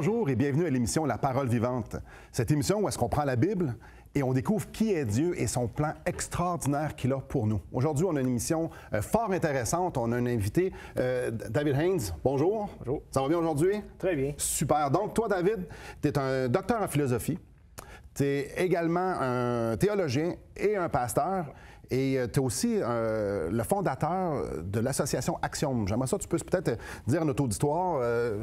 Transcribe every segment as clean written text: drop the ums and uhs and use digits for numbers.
Bonjour et bienvenue à l'émission La Parole vivante. Cette émission où est-ce qu'on prend la Bible et on découvre qui est Dieu et son plan extraordinaire qu'il a pour nous. Aujourd'hui, on a une émission fort intéressante. On a un invité, David Haynes. Bonjour. Bonjour. Ça va bien aujourd'hui? Très bien. Super. Donc, toi, David, tu es un docteur en philosophie. Tu es également un théologien et un pasteur. Et tu es aussi le fondateur de l'association Axiom. J'aimerais ça, tu peux peut-être dire à notre auditoire,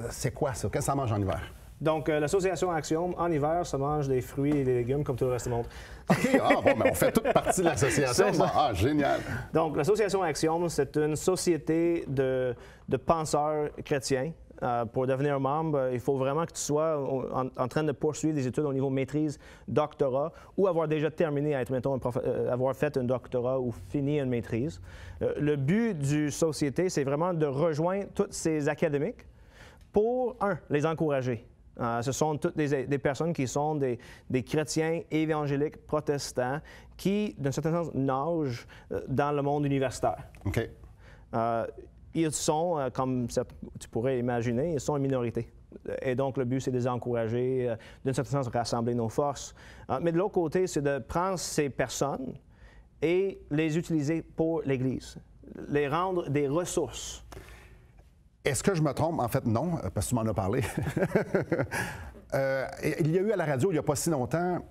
c'est quoi ça? Qu'est-ce que ça mange en hiver? Donc, l'association Axiom, en hiver, ça mange des fruits et des légumes comme tout le reste du monde. OK, on fait toute partie de l'association. Ah, génial. Donc, l'association Axiom, c'est une société de penseurs chrétiens. Pour devenir membre, il faut vraiment que tu sois en train de poursuivre des études au niveau maîtrise, doctorat, ou avoir déjà terminé, avoir fait un doctorat ou fini une maîtrise. Le but du société, c'est vraiment de rejoindre tous ces académiques pour, les encourager. Ce sont toutes des personnes qui sont des chrétiens évangéliques protestants qui, d'un certain sens, nagent dans le monde universitaire. OK. Ils sont, comme tu pourrais imaginer, ils sont une minorité. Et donc, le but, c'est de les encourager, d'un certain sens, rassembler nos forces. Mais de l'autre côté, c'est de prendre ces personnes et les utiliser pour l'Église, les rendre des ressources. Est-ce que je me trompe? En fait, non, parce que tu m'en as parlé. Il y a eu à la radio, il n'y a pas si longtemps,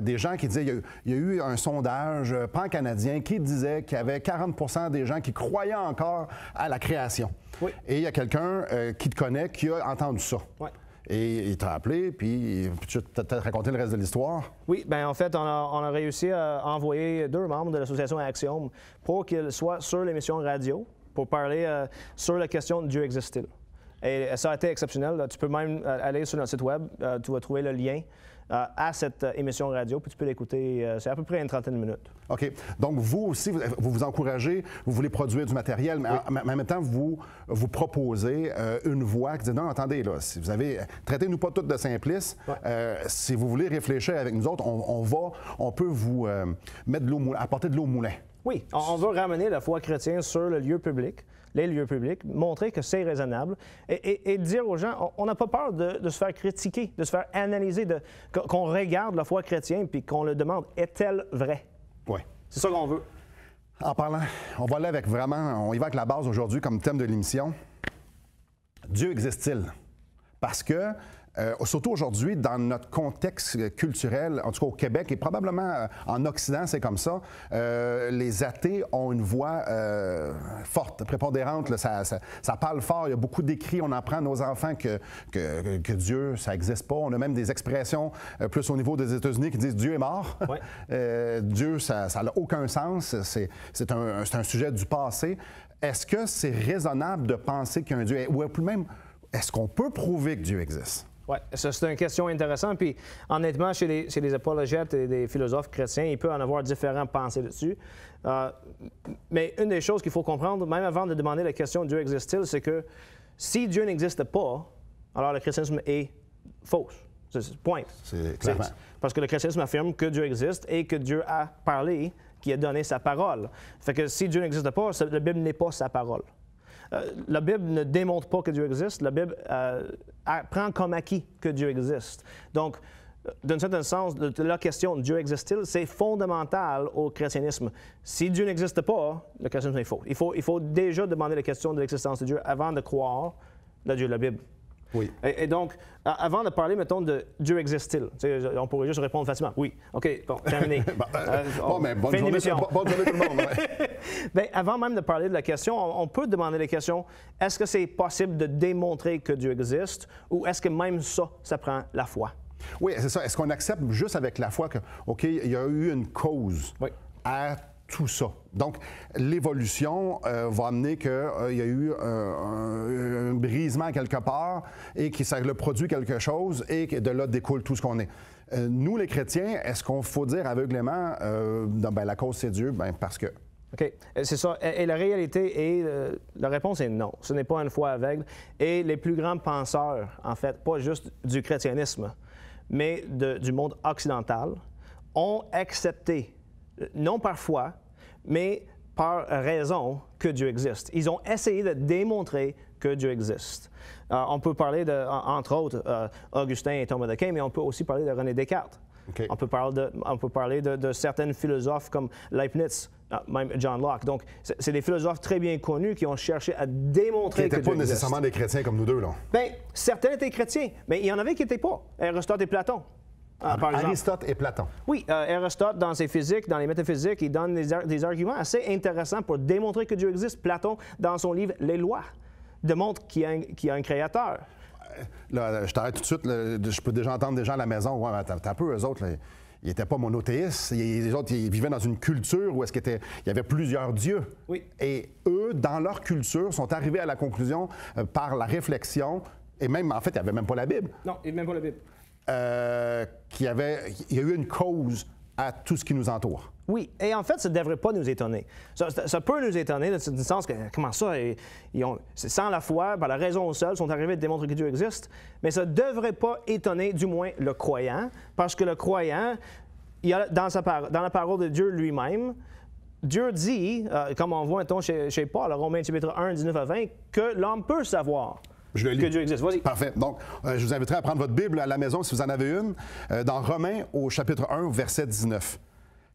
des gens qui disaient, il y a eu un sondage pan-canadien qui disait qu'il y avait 40 des gens qui croyaient encore à la création. Oui. Et il y a quelqu'un qui te connaît qui a entendu ça. Oui. Et il t'a appelé, puis tu vas peut-être raconter le reste de l'histoire. Oui, bien en fait, on a réussi à envoyer 2 membres de l'association Axiom pour qu'ils soient sur l'émission radio pour parler sur la question de Dieu existe-t-il. Et ça a été exceptionnel. Tu peux même aller sur notre site web, tu vas trouver le lien à cette émission radio, puis tu peux l'écouter. C'est à peu près une trentaine de minutes. OK. Donc, vous aussi, vous encouragez, vous voulez produire du matériel, mais, oui. En même temps, vous proposez une voix qui dit non, attendez, là, si vous avez. Traitez-nous pas toutes de simplistes. Ouais. Si vous voulez réfléchir avec nous autres, on peut vous mettre de l'eau, apporter de l'eau au moulin. Oui, on veut ramener la foi chrétienne sur le lieu public, les lieux publics, montrer que c'est raisonnable et dire aux gens, on n'a pas peur de se faire critiquer, de se faire analyser, qu'on regarde la foi chrétienne puis qu'on le demande, est-elle vraie? Oui. C'est ça qu'on veut. En parlant, on va aller on y va avec la base aujourd'hui comme thème de l'émission. Dieu existe-t-il? Parce que surtout aujourd'hui, dans notre contexte culturel, en tout cas au Québec et probablement en Occident, c'est comme ça, les athées ont une voix forte, prépondérante, là, ça parle fort, il y a beaucoup d'écrits, on apprend à nos enfants que Dieu, ça n'existe pas. On a même des expressions plus au niveau des États-Unis qui disent « Dieu est mort ouais. ». Dieu, ça n'a aucun sens, c'est un sujet du passé. Est-ce que c'est raisonnable de penser qu'il y a un Dieu? Ou même, est-ce qu'on peut prouver que Dieu existe? Oui, ça c'est une question intéressante. Puis honnêtement, chez les apologètes et des philosophes chrétiens, il peut en avoir différents pensées dessus. Mais une des choses qu'il faut comprendre, même avant de demander la question « Dieu existe-t-il », c'est que si Dieu n'existe pas, alors le christianisme est faux. Point. C'est clairement. Parce que le christianisme affirme que Dieu existe et que Dieu a parlé, qu'il a donné sa parole. Fait que si Dieu n'existe pas, la Bible n'est pas sa parole. La Bible ne démontre pas que Dieu existe. La Bible prend comme acquis que Dieu existe. Donc, d'un certain sens, la question « Dieu existe-t-il », c'est fondamental au christianisme. Si Dieu n'existe pas, le christianisme est faux. Il faut déjà demander la question de l'existence de Dieu avant de croire le Dieu de la Bible. Oui. Et donc, avant de parler, mettons, de Dieu existe-t-il, on pourrait juste répondre facilement. Oui. OK, bon, terminé. Mais bonne journée tout le monde. Ouais. Bien, avant même de parler de la question, on peut demander la question, est-ce que c'est possible de démontrer que Dieu existe ou est-ce que même ça prend la foi? Oui, c'est ça. Est-ce qu'on accepte juste avec la foi que, OK, il y a eu une cause à tout ça? Donc, l'évolution va amener qu'il y a eu un brisement quelque part et que ça a produit quelque chose et que de là découle tout ce qu'on est. Nous, les chrétiens, est-ce qu'on faut dire aveuglément la cause, c'est Dieu? Bien, parce que... OK. C'est ça. Et la réalité est, la réponse est non. Ce n'est pas une foi aveugle. Et les plus grands penseurs, en fait, pas juste du christianisme, mais du monde occidental, ont accepté, non par foi, mais par raison que Dieu existe. Ils ont essayé de démontrer que Dieu existe. On peut parler, entre autres, Augustin et Thomas d'Aquin, mais on peut aussi parler de René Descartes. Okay. On peut parler de certains philosophes comme Leibniz, même John Locke. Donc, c'est des philosophes très bien connus qui ont cherché à démontrer que Dieu existe. Qui n'étaient pas nécessairement des chrétiens comme nous deux, là. Bien, certains étaient chrétiens, mais il y en avait qui n'étaient pas. Aristote et Platon. Par exemple. Aristote et Platon. Oui, Aristote, dans ses physiques, dans les métaphysiques, il donne des arguments assez intéressants pour démontrer que Dieu existe. Platon, dans son livre Les Lois, démontre qu'il y a un créateur. Là, je t'arrête tout de suite. Là, je peux déjà entendre des gens à la maison. Ouais, t'as un peu, eux autres, là, ils n'étaient pas monothéistes. Les autres, ils vivaient dans une culture où il y avait plusieurs dieux. Oui. Et eux, dans leur culture, sont arrivés à la conclusion par la réflexion, et même, en fait, il n'y avait même pas la Bible. Non, il n'y avait même pas la Bible. Il y a eu une cause à tout ce qui nous entoure. Oui, et en fait, ça ne devrait pas nous étonner. Ça peut nous étonner, dans le sens que, comment ça, c'est sans la foi, par la raison seule, sont arrivés à démontrer que Dieu existe, mais ça ne devrait pas étonner, du moins, le croyant, parce que le croyant, dans la parole de Dieu lui-même, Dieu dit, comme on voit chez Paul, Romains chapitre 1, 19 à 20, que l'homme peut savoir que Dieu existe. Vas-y. Parfait. Donc, je vous inviterai à prendre votre Bible à la maison, si vous en avez une, dans Romains, au chapitre 1, verset 19.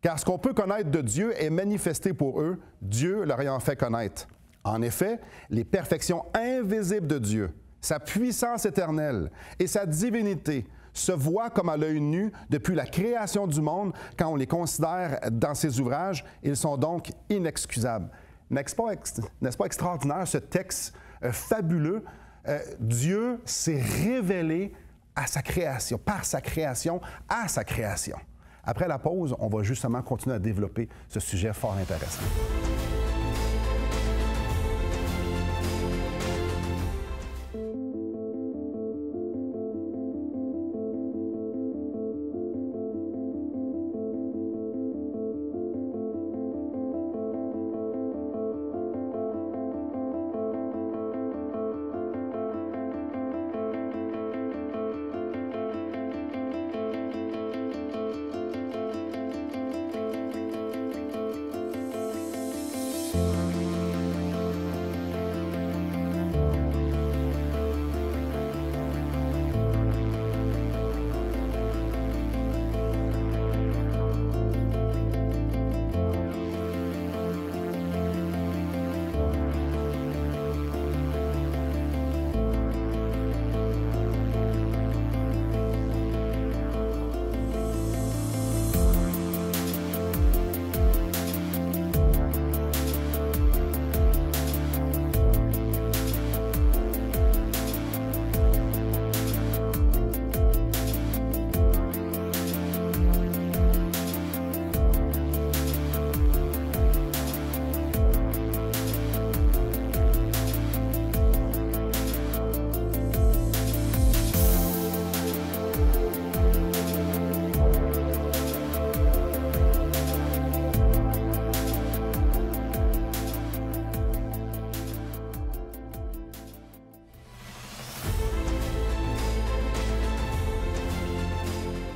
Car ce qu'on peut connaître de Dieu est manifesté pour eux, Dieu leur ayant fait connaître. En effet, les perfections invisibles de Dieu, sa puissance éternelle et sa divinité se voient comme à l'œil nu depuis la création du monde quand on les considère dans ses ouvrages. Ils sont donc inexcusables. N'est-ce pas extraordinaire, ce texte fabuleux? Dieu s'est révélé à sa création, par sa création, à sa création. Après la pause, on va justement continuer à développer ce sujet fort intéressant.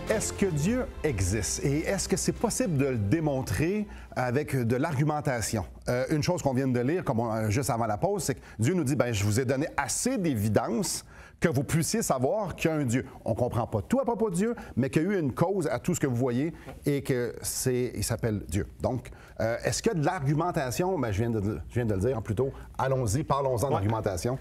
Est-ce que Dieu existe et est-ce que c'est possible de le démontrer avec de l'argumentation? Une chose qu'on vient de lire, juste avant la pause, c'est que Dieu nous dit, je vous ai donné assez d'évidence que vous puissiez savoir qu'il y a un Dieu. On ne comprend pas tout à propos de Dieu, mais qu'il y a eu une cause à tout ce que vous voyez et qu'il s'appelle Dieu. Donc, est-ce qu'il y a de l'argumentation? Je viens de le dire, plutôt, allons-y, parlons-en d'argumentation.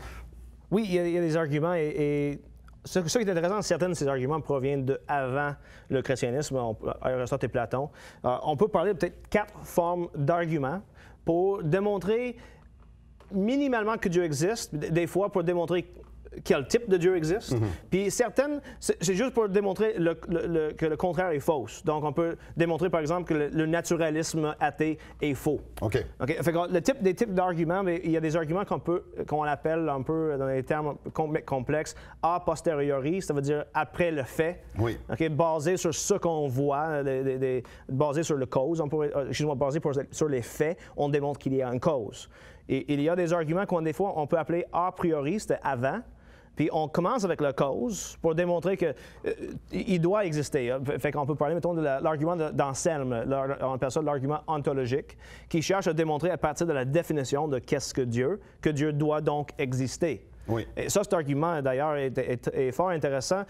Oui, il y a des arguments et ce qui est intéressant, certains de ces arguments proviennent de avant le christianisme, Aristote et Platon. On peut parler de peut-être 4 formes d'arguments pour démontrer minimalement que Dieu existe, des fois pour démontrer quel type de Dieu existe. Mm-hmm. Puis certaines, c'est juste pour démontrer que le contraire est faux. Donc, on peut démontrer, par exemple, que le naturalisme athée est faux. OK. Fait que des types d'arguments, mais il y a des arguments qu'on appelle un peu, dans les termes complexes, a posteriori, ça veut dire après le fait. Oui. Basé sur ce qu'on voit, basé sur le cause, basé sur les faits, on démontre qu'il y a une cause. Et il y a des arguments des fois, on peut appeler a priori, c'était avant. Puis on commence avec la cause pour démontrer qu'il doit exister. Fait qu'on peut parler, mettons, de l'argument d'Anselme, on appelle ça l'argument ontologique, qui cherche à démontrer à partir de la définition de qu'est-ce que Dieu doit donc exister. Oui. Et ça, cet argument, d'ailleurs, est fort intéressant.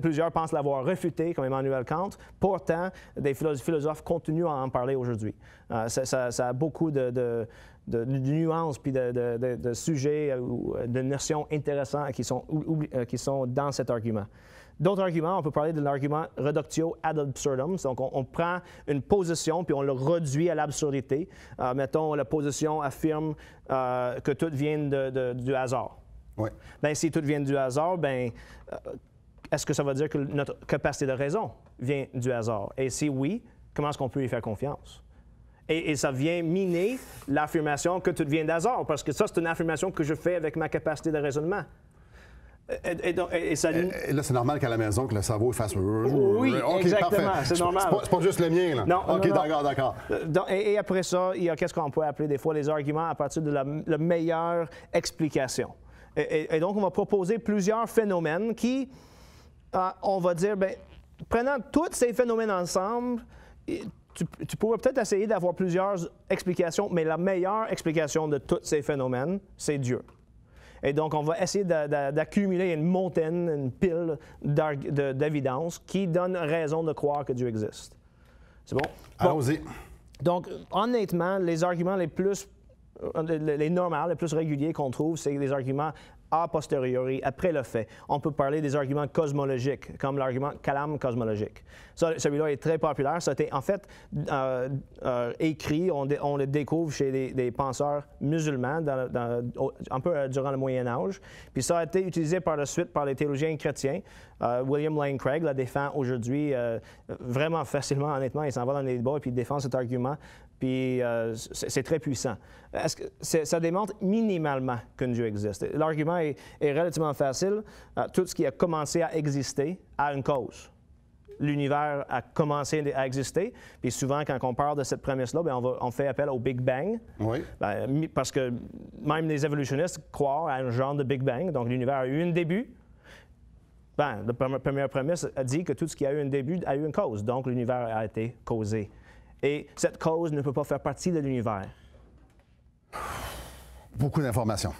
Plusieurs pensent l'avoir réfuté, comme Emmanuel Kant. Pourtant, des philosophes continuent à en parler aujourd'hui. Ça a beaucoup de nuances puis de sujets ou de notions intéressantes qui sont dans cet argument. D'autres arguments, on peut parler de l'argument reductio ad absurdum. Donc, on prend une position puis on le réduit à l'absurdité. Mettons, la position affirme que tout vient du hasard. Oui. Bien, si tout vient du hasard, bien, est-ce que ça veut dire que notre capacité de raison vient du hasard? Et si oui, comment est-ce qu'on peut y faire confiance? Et ça vient miner l'affirmation que tout vient d'hasard, parce que ça, c'est une affirmation que je fais avec ma capacité de raisonnement. Et là, c'est normal qu'à la maison, que le cerveau fasse... Oui, okay, exactement, c'est normal. C'est pas juste le mien, là. Non, OK, non. d'accord. Et après ça, il y a qu'est-ce qu'on peut appeler des fois les arguments à partir de la meilleure explication. Et donc, on va proposer plusieurs phénomènes qui, on va dire, bien, prenant tous ces phénomènes ensemble, tu pourrais peut-être essayer d'avoir plusieurs explications, mais la meilleure explication de tous ces phénomènes, c'est Dieu. Et donc, on va essayer d'accumuler une montagne, une pile d'évidence qui donne raison de croire que Dieu existe. C'est bon? Allons-y. Donc, honnêtement, les arguments les normaux, les plus réguliers qu'on trouve, c'est les arguments a posteriori, après le fait. On peut parler des arguments cosmologiques, comme l'argument calame cosmologique. Celui-là est très populaire. Ça a été en fait écrit, on le découvre chez des penseurs musulmans, un peu durant le Moyen Âge. Puis ça a été utilisé par la suite par les théologiens chrétiens. William Lane Craig la défend aujourd'hui vraiment facilement, honnêtement. Il s'en va dans les débats et puis il défend cet argument. Puis c'est très puissant. Ça démontre minimalement qu'un Dieu existe. L'argument est relativement facile. Tout ce qui a commencé à exister a une cause. L'univers a commencé à exister. Puis souvent, quand on parle de cette prémisse-là, bien, on fait appel au Big Bang. Oui. Bien, parce que même les évolutionnistes croient à un genre de Big Bang. Donc l'univers a eu un début. Bien, la première prémisse a dit que tout ce qui a eu un début a eu une cause. Donc l'univers a été causé. Et cette cause ne peut pas faire partie de l'univers. Beaucoup d'informations.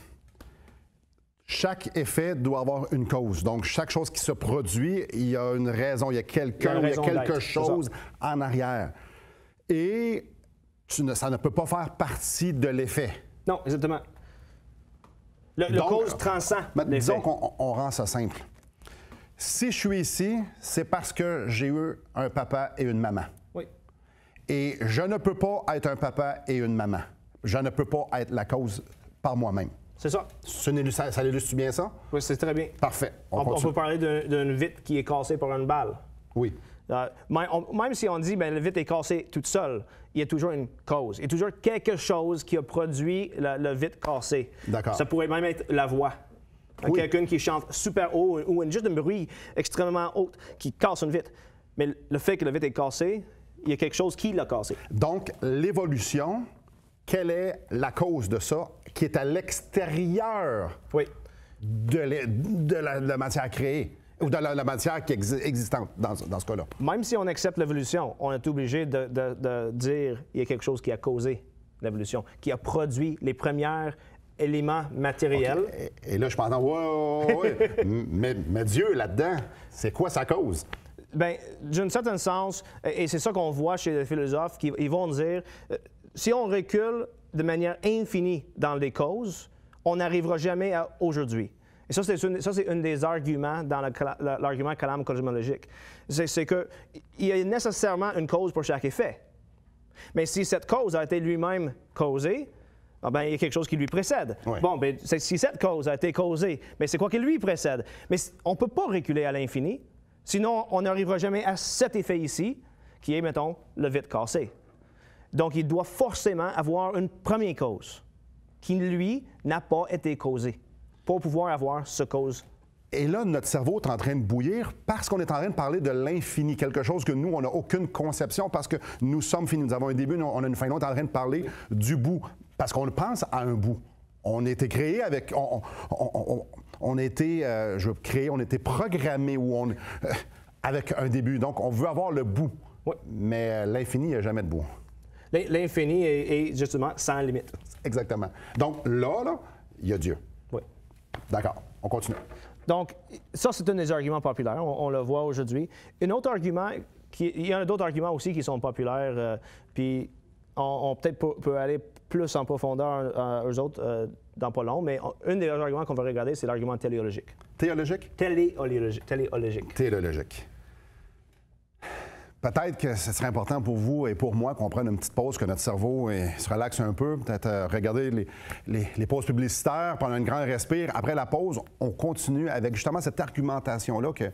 Chaque effet doit avoir une cause. Donc, chaque chose qui se produit, il y a une raison, il y a quelqu'un, il y a quelque chose en arrière. Et ça ne peut pas faire partie de l'effet. Non, exactement. Le cause transcend l'effet. Disons qu'on rend ça simple. Si je suis ici, c'est parce que j'ai eu un papa et une maman. Oui. Et je ne peux pas être un papa et une maman. Je ne peux pas être la cause par moi-même. C'est ça. Ça illustre bien ça? Oui, c'est très bien. Parfait. On peut parler d'une vitre qui est cassée par une balle. Oui. Même si on dit que la vitre est cassée toute seule, il y a toujours une cause. Il y a toujours quelque chose qui a produit la vitre cassée. D'accord. Ça pourrait même être la voix. Oui. Quelqu'un qui chante super haut ou juste un bruit extrêmement haut qui casse une vitre. Mais le fait que la vitre est cassée, il y a quelque chose qui l'a cassé. Donc, l'évolution, quelle est la cause de ça qui est à l'extérieur de la matière créée ou de la matière qui est existante dans ce cas-là? Même si on accepte l'évolution, on est obligé de dire qu'il y a quelque chose qui a causé l'évolution, qui a produit les premiers éléments matériels. Okay. Et là, je pense, mais Dieu, là-dedans, c'est quoi sa cause? Bien, d'un certain sens, et c'est ça qu'on voit chez les philosophes, ils vont dire, si on recule de manière infinie dans les causes, on n'arrivera jamais à aujourd'hui. Et ça, c'est un des arguments dans l'argument calame cosmologique. C'est qu'il y a nécessairement une cause pour chaque effet. Mais si cette cause a été lui-même causée, ben, il y a quelque chose qui lui précède. Oui. Bon, ben, si cette cause a été causée, mais c'est quoi qui lui précède? Mais on ne peut pas reculer à l'infini. Sinon, on n'arrivera jamais à cet effet ici, qui est, mettons, le vitre cassé. Donc, il doit forcément avoir une première cause qui, lui, n'a pas été causée pour pouvoir avoir ce cause. Et là, notre cerveau est en train de bouillir parce qu'on est en train de parler de l'infini, quelque chose que nous, on n'a aucune conception parce que nous sommes finis. Nous avons un début, on a une fin. Nous, on est en train de parler du bout parce qu'on pense à un bout. On a été créé avec... On a été, on a été programmé avec un début. Donc, on veut avoir le bout. Oui. Mais l'infini, il n'y a jamais de bout. L'infini est justement sans limite. Exactement. Donc, là, il y a Dieu. Oui. D'accord. On continue. Donc, ça, c'est un des arguments populaires. On le voit aujourd'hui. Un autre argument, il y en a d'autres arguments aussi qui sont populaires, puis on peut-être peut aller plus en profondeur eux autres dans pas long, mais un des arguments qu'on va regarder, c'est l'argument téléologique. Théologique? Téléologique. Téléologique. Peut-être que ce serait important pour vous et pour moi qu'on prenne une petite pause, que notre cerveau se relaxe un peu, peut-être regarder les pauses publicitaires, prendre un grand respire. Après la pause, on continue avec justement cette argumentation-là que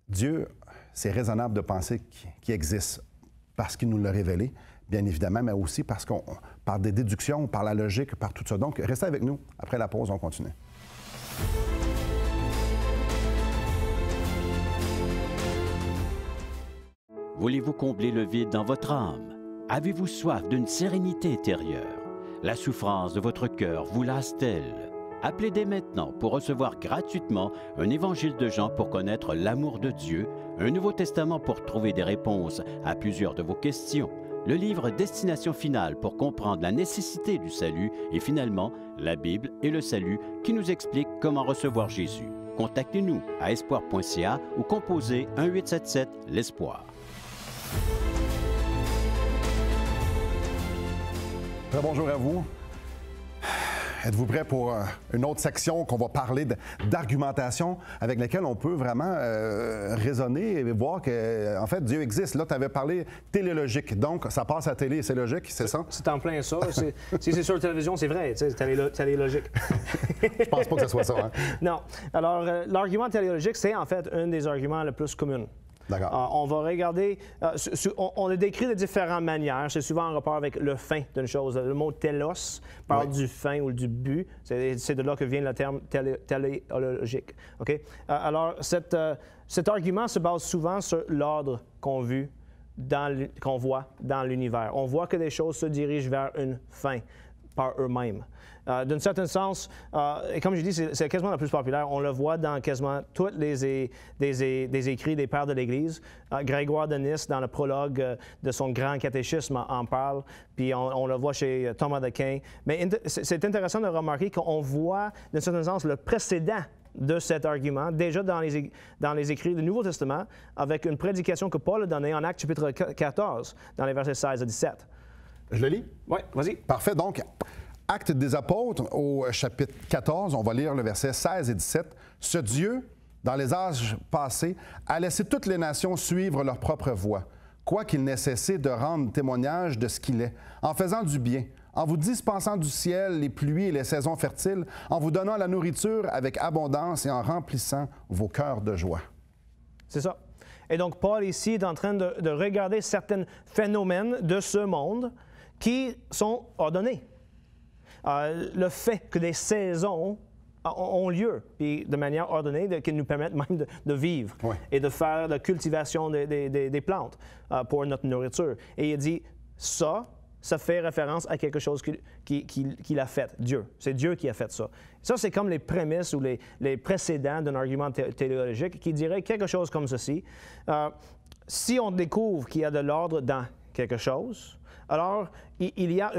Dieu, c'est raisonnable de penser qu'il existe parce qu'il nous l'a révélé, bien évidemment, mais aussi parce qu'on par des déductions, par la logique, par tout ça. Donc, restez avec nous. Après la pause, on continue. Voulez-vous combler le vide dans votre âme? Avez-vous soif d'une sérénité intérieure? La souffrance de votre cœur vous lasse-t-elle? Appelez dès maintenant pour recevoir gratuitement un évangile de Jean pour connaître l'amour de Dieu, un Nouveau Testament pour trouver des réponses à plusieurs de vos questions, le livre Destination finale pour comprendre la nécessité du salut et finalement la Bible et le salut qui nous explique comment recevoir Jésus. Contactez-nous à espoir.ca ou composez 1-877 l'Espoir. Très bonjour à vous. Êtes-vous prêts pour une autre section qu'on va parler d'argumentation avec laquelle on peut vraiment raisonner et voir que, en fait, Dieu existe. Là, tu avais parlé téléologique. Donc, ça passe à la télé, c'est logique, c'est ça? C'est en plein ça. Si c'est sur la télévision, c'est vrai. C'est téléologique. Je pense pas que ce soit ça. Hein? Non. Alors, l'argument téléologique, c'est en fait un des arguments les plus communs. D'accord. On va regarder, on a décrit de différentes manières. C'est souvent en rapport avec le fin d'une chose. Le mot télos parle du fin ou du but. C'est de là que vient le terme téléologique. Okay? Alors, cet argument se base souvent sur l'ordre qu'on voit dans l'univers. On voit que les choses se dirigent vers une fin par eux-mêmes. D'un certain sens, et comme je dis, c'est quasiment la plus populaire. On le voit dans quasiment tous des écrits des pères de l'Église. Grégoire de Nice, dans le prologue de son grand catéchisme, en parle. Puis on le voit chez Thomas d'Aquin. Mais c'est intéressant de remarquer qu'on voit, d'un certain sens, le précédent de cet argument, déjà dans les écrits du Nouveau Testament, avec une prédication que Paul a donnée en Actes chapitre 14, dans les versets 16 à 17. Je le lis? Oui, vas-y. Parfait. Donc, Actes des Apôtres, au chapitre 14, on va lire le verset 16 et 17. « Ce Dieu, dans les âges passés, a laissé toutes les nations suivre leur propre voie, quoiqu'il n'ait cessé de rendre témoignage de ce qu'il est, en faisant du bien, en vous dispensant du ciel les pluies et les saisons fertiles, en vous donnant la nourriture avec abondance et en remplissant vos cœurs de joie. » C'est ça. Et donc, Paul, ici, est en train de regarder certains phénomènes de ce monde qui sont ordonnés. Le fait que des saisons ont lieu, puis de manière ordonnée, qui nous permettent même de vivre et de faire la cultivation des plantes pour notre nourriture. Et il dit, ça fait référence à quelque chose qu'il a fait, Dieu. C'est Dieu qui a fait ça. Ça, c'est comme les prémices ou les précédents d'un argument téléologique qui dirait quelque chose comme ceci. Si on découvre qu'il y a de l'ordre dans quelque chose, alors il y a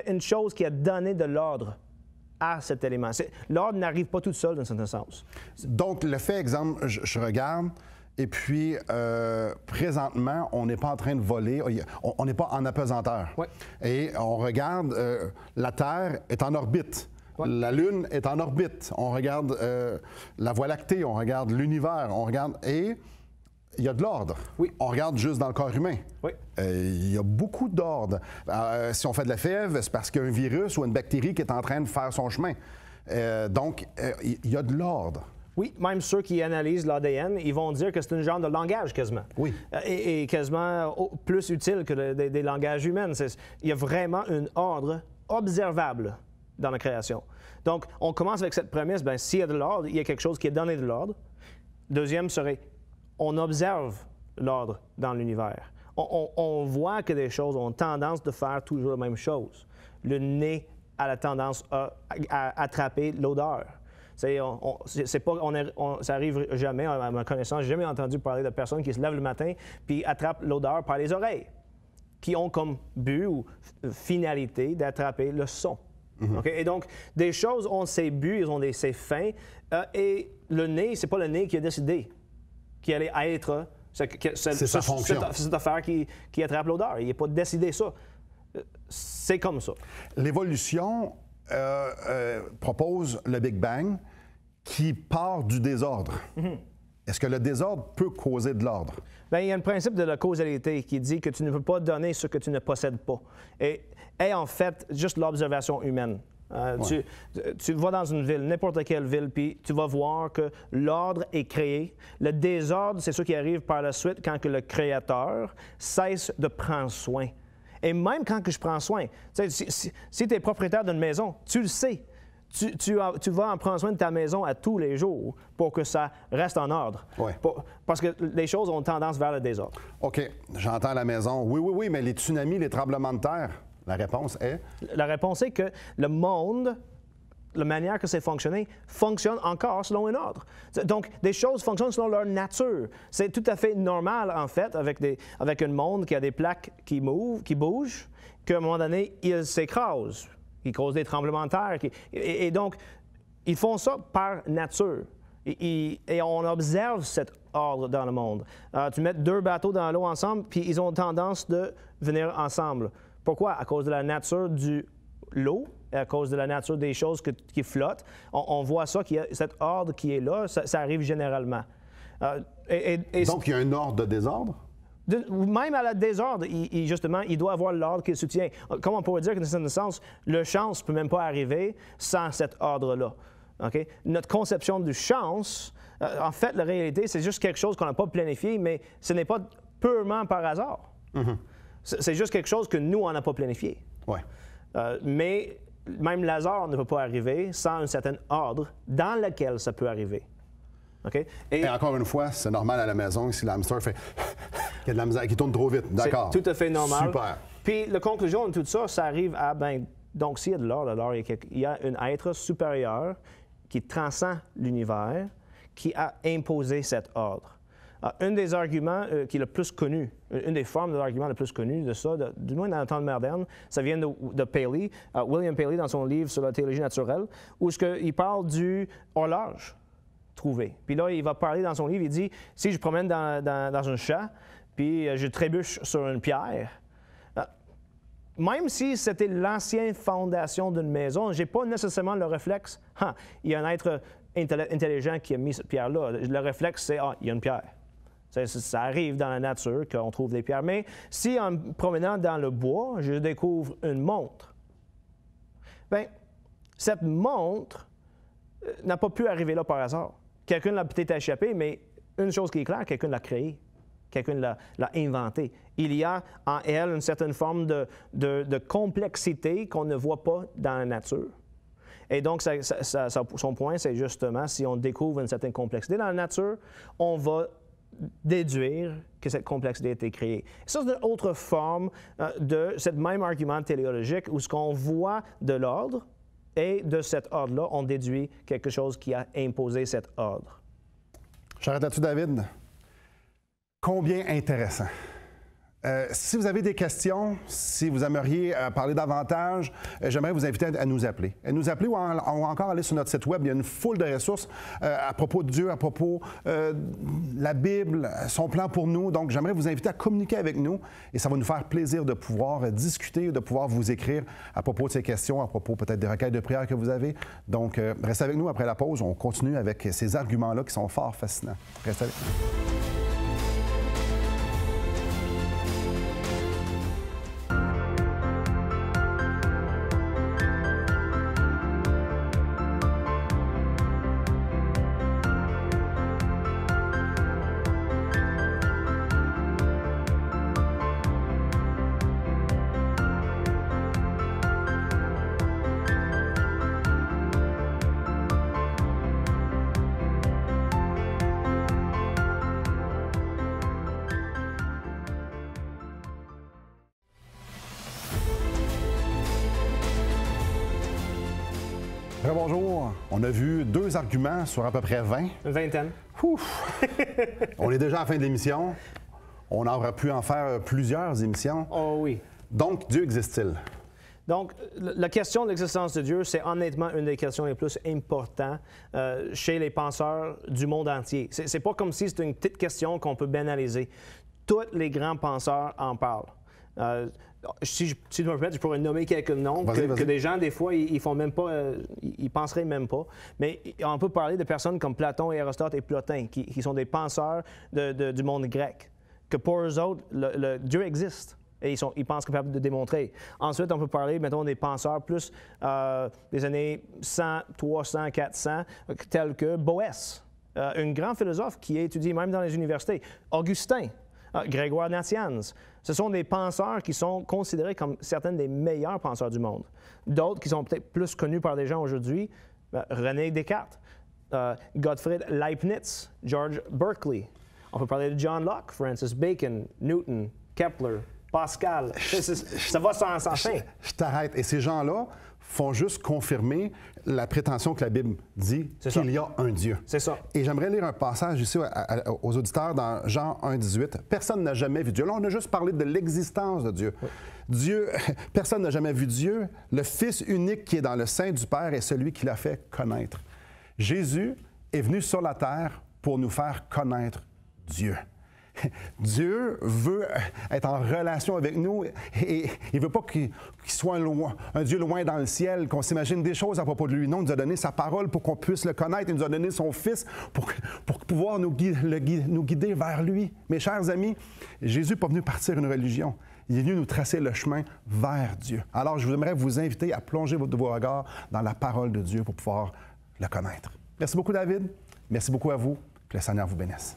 une chose qui a donné de l'ordre à cet élément. L'ordre n'arrive pas tout seul, dans un certain sens. Donc, le fait, exemple, je regarde, et puis, présentement, on n'est pas en train de voler, on n'est pas en apesanteur. Ouais. Et on regarde, la Terre est en orbite. Ouais. La Lune est en orbite. On regarde la Voie lactée, on regarde l'univers, on regarde... Et il y a de l'ordre. Oui. On regarde juste dans le corps humain. Oui. Il y a beaucoup d'ordre. Si on fait de la fièvre, c'est parce qu'il y a un virus ou une bactérie qui est en train de faire son chemin. Donc, il y a de l'ordre. Oui, même ceux qui analysent l'ADN, ils vont dire que c'est un genre de langage quasiment. Oui. Et quasiment plus utile que des langages humains. Il y a vraiment un ordre observable dans la création. Donc, on commence avec cette prémisse, bien, s'il y a de l'ordre, il y a quelque chose qui est donné de l'ordre. Deuxième serait, on observe l'ordre dans l'univers. On voit que des choses ont tendance de faire toujours la même chose. Le nez a la tendance à attraper l'odeur. Ça arrive jamais, à ma connaissance, j'ai jamais entendu parler de personnes qui se lèvent le matin puis attrapent l'odeur par les oreilles, qui ont comme but ou finalité d'attraper le son. Okay? Et donc, des choses ont ces buts, ils ont ces fins, et le nez, c'est pas le nez qui a décidé qu'il allait être c'est sa fonction. Cette affaire qui attrape l'odeur. Il n'est pas décidé ça. C'est comme ça. L'évolution propose le Big Bang qui part du désordre. Est-ce que le désordre peut causer de l'ordre? Bien, il y a un principe de la causalité qui dit que tu ne peux pas donner ce que tu ne possèdes pas. Et en fait, juste l'observation humaine. Tu vas dans une ville, n'importe quelle ville, puis tu vas voir que l'ordre est créé. Le désordre, c'est ce qui arrive par la suite quand que le créateur cesse de prendre soin. Et même quand que je prends soin, si tu es propriétaire d'une maison, tu le sais. Tu vas en prendre soin de ta maison à tous les jours pour que ça reste en ordre. Oui. Parce que les choses ont tendance vers le désordre. OK, j'entends à la maison. Oui, mais les tsunamis, les tremblements de terre, la réponse est? La réponse est que le monde, la manière que c'est fonctionné, fonctionne encore selon un ordre. Donc, des choses fonctionnent selon leur nature. C'est tout à fait normal, en fait, avec un monde qui a des plaques qui bougent, qu'à un moment donné, ils s'écrasent, qui causent des tremblements de terre. Et donc, ils font ça par nature. Et on observe cet ordre dans le monde. Tu mets 2 bateaux dans l'eau ensemble, puis ils ont tendance de venir ensemble. Pourquoi? À cause de la nature de l'eau, à cause de la nature des choses qui flottent. On voit ça, qu'il y a cet ordre qui est là, ça arrive généralement. Donc, il y a un ordre de désordre? Même à la désordre, justement, il doit avoir l'ordre qui le soutient. Comme on pourrait dire que, dans un certain sens, le chance ne peut même pas arriver sans cet ordre-là. Okay? Notre conception de chance, en fait, la réalité, c'est juste quelque chose qu'on n'a pas planifié, mais ce n'est pas purement par hasard. C'est juste quelque chose que nous, on n'a pas planifié. Ouais. Mais même le hasard ne peut pas arriver sans un certain ordre dans lequel ça peut arriver. Okay? Et encore une fois, c'est normal à la maison si l'hamster fait qu'il y a de la misère, qu'il tourne trop vite. D'accord. C'est tout à fait normal. Super. Puis la conclusion de tout ça, ça arrive à, donc s'il y a de l'ordre, alors il y a un être supérieur qui transcende l'univers, qui a imposé cet ordre. Un des arguments qui est le plus connu, une des formes de l'argument le plus connu de ça, du moins dans le temps moderne, ça vient de Paley, William Paley dans son livre sur la théologie naturelle, où il parle du horloge trouvé. Puis là, il va parler dans son livre, il dit, si je promène dans un champ, puis je trébuche sur une pierre, même si c'était l'ancienne fondation d'une maison, je n'ai pas nécessairement le réflexe, il y a un être intelligent qui a mis cette pierre-là. Le réflexe, c'est, il y a une pierre. Ça arrive dans la nature qu'on trouve des pierres. Mais si en me promenant dans le bois, je découvre une montre, bien, cette montre n'a pas pu arriver là par hasard. Quelqu'un l'a peut-être échappé, mais une chose qui est claire, quelqu'un l'a créée. Quelqu'un l'a inventée. Il y a en elle une certaine forme de complexité qu'on ne voit pas dans la nature. Et donc, son point, c'est justement, si on découvre une certaine complexité dans la nature, on va déduire que cette complexité a été créée. Ça, c'est une autre forme de ce même argument téléologique où ce qu'on voit de l'ordre et de cet ordre-là, on déduit quelque chose qui a imposé cet ordre. J'arrête là-dessus, David. Combien intéressant. Si vous avez des questions, si vous aimeriez parler davantage, j'aimerais vous inviter à nous appeler. À nous appeler ou encore aller sur notre site web. Il y a une foule de ressources à propos de Dieu, à propos de la Bible, son plan pour nous. Donc, j'aimerais vous inviter à communiquer avec nous et ça va nous faire plaisir de pouvoir discuter, de pouvoir vous écrire à propos de ces questions, à propos peut-être des requêtes de prière que vous avez. Donc, restez avec nous après la pause. On continue avec ces arguments-là qui sont fort fascinants. Restez avec nous. Bonjour. On a vu 2 arguments sur à peu près 20. Une vingtaine. Ouf! On est déjà à la fin de l'émission. On aurait pu en faire plusieurs émissions. Oh oui. Donc, Dieu existe-t-il? Donc, la question de l'existence de Dieu, c'est honnêtement une des questions les plus importantes chez les penseurs du monde entier. C'est pas comme si c'était une petite question qu'on peut banaliser. Tous les grands penseurs en parlent. Si tu me permets, je pourrais nommer quelques noms que des gens, des fois, ils font même pas, ils penseraient même pas. Mais on peut parler de personnes comme Platon et Aristote et Plotin, qui sont des penseurs du monde grec, que pour eux autres, Dieu existe. Et ils pensent capables de démontrer. Ensuite, on peut parler, mettons, des penseurs plus des années 100, 300, 400, tels que Boès, un grand philosophe qui est étudié même dans les universités. Augustin, Grégoire Nazianz. Ce sont des penseurs qui sont considérés comme certains des meilleurs penseurs du monde. D'autres qui sont peut-être plus connus par des gens aujourd'hui, René Descartes, Gottfried Leibniz, George Berkeley. On peut parler de John Locke, Francis Bacon, Newton, Kepler, Pascal. Ça va sans fin. Je t'arrête. Et ces gens-là font juste confirmer la prétention que la Bible dit qu'il y a un Dieu. C'est ça. Et j'aimerais lire un passage ici aux auditeurs dans Jean 1, 18. Personne n'a jamais vu Dieu. Là, on a juste parlé de l'existence de Dieu. Oui. Personne n'a jamais vu Dieu. Le Fils unique qui est dans le sein du Père est celui qui l'a fait connaître. Jésus est venu sur la terre pour nous faire connaître Dieu. Dieu veut être en relation avec nous et il ne veut pas qu'il soit un Dieu loin dans le ciel, qu'on s'imagine des choses à propos de lui. Non, il nous a donné sa parole pour qu'on puisse le connaître. Il nous a donné son Fils pour pouvoir nous guider vers lui. Mes chers amis, Jésus n'est pas venu partir une religion. Il est venu nous tracer le chemin vers Dieu. Alors, je voudrais vous inviter à plonger vos regards dans la parole de Dieu pour pouvoir le connaître. Merci beaucoup, David. Merci beaucoup à vous. Que le Seigneur vous bénisse.